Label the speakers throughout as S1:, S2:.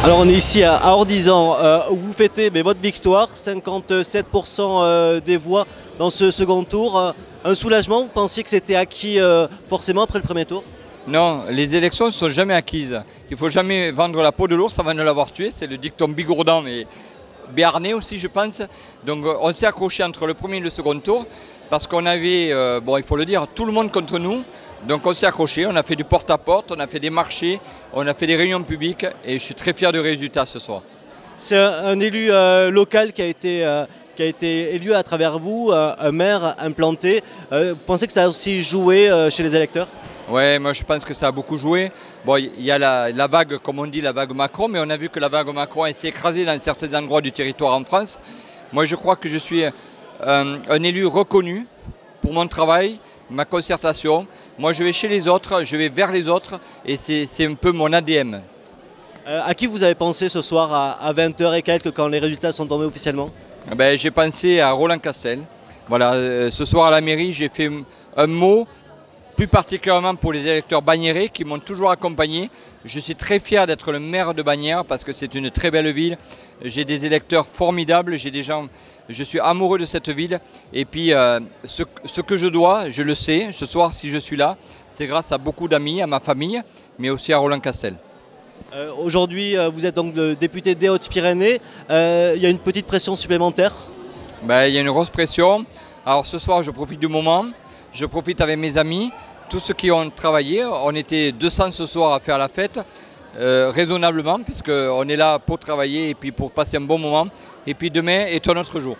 S1: Alors on est ici à Ordizan, où vous fêtez votre victoire, 57% des voix dans ce second tour. Un soulagement, vous pensiez que c'était acquis forcément après le premier tour?
S2: Non, les élections ne sont jamais acquises. Il ne faut jamais vendre la peau de l'ours avant de l'avoir tué. C'est le dicton bigourdant mais béarnais aussi, je pense. Donc on s'est accroché entre le premier et le second tour parce qu'on avait, il faut le dire, tout le monde contre nous. Donc on s'est accroché, on a fait du porte-à-porte, on a fait des marchés, on a fait des réunions publiques et je suis très fier du résultat ce soir.
S1: C'est un élu local qui a été élu à travers vous, un maire implanté. Vous pensez que ça a aussi joué chez les électeurs?
S2: Oui, moi je pense que ça a beaucoup joué. Bon, il y a la vague, comme on dit, la vague Macron, mais on a vu que la vague Macron s'est écrasée dans certains endroits du territoire en France. Moi je crois que je suis un élu reconnu pour mon travail, ma concertation. Moi je vais chez les autres, je vais vers les autres et c'est un peu mon ADN.
S1: À qui vous avez pensé ce soir à 20 h et quelques quand les résultats sont tombés officiellement?
S2: J'ai pensé à Roland Castel. Voilà, ce soir à la mairie j'ai fait un mot, plus particulièrement pour les électeurs bagnérais qui m'ont toujours accompagné. Je suis très fier d'être le maire de Bagnères parce que c'est une très belle ville. J'ai des électeurs formidables, j'ai des gens, je suis amoureux de cette ville. Et puis ce que je dois, je le sais, ce soir si je suis là, c'est grâce à beaucoup d'amis, à ma famille, mais aussi à Roland Castel.
S1: Aujourd'hui, vous êtes donc le député des Hautes-Pyrénées. Il y a une petite pression supplémentaire?
S2: Il y a une grosse pression. Alors ce soir, je profite du moment, je profite avec mes amis. Tous ceux qui ont travaillé, on était 200 ce soir à faire la fête, raisonnablement, puisqu'on est là pour travailler et puis pour passer un bon moment. Et puis demain est un autre jour.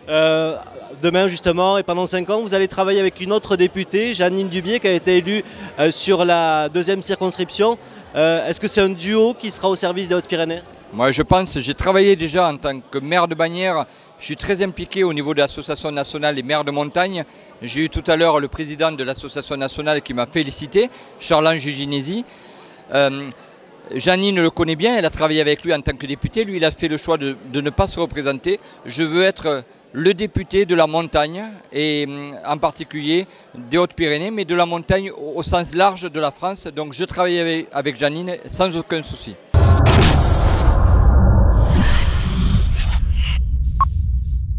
S1: Demain justement, et pendant 5 ans, vous allez travailler avec une autre députée, Jeannine Dubié, qui a été élue sur la 2e circonscription. Est-ce que c'est un duo qui sera au service des Hautes-Pyrénées?
S2: Moi je pense, j'ai travaillé déjà en tant que maire de Bagnères. Je suis très impliqué au niveau de l'association nationale des maires de montagne. J'ai eu tout à l'heure le président de l'association nationale qui m'a félicité, Charles Giginesi. Jeannine le connaît bien, elle a travaillé avec lui en tant que député. Lui, il a fait le choix de ne pas se représenter. Je veux être le député de la montagne, et en particulier des Hautes-Pyrénées, mais de la montagne au sens large de la France. Donc je travaille avec Jeannine sans aucun souci.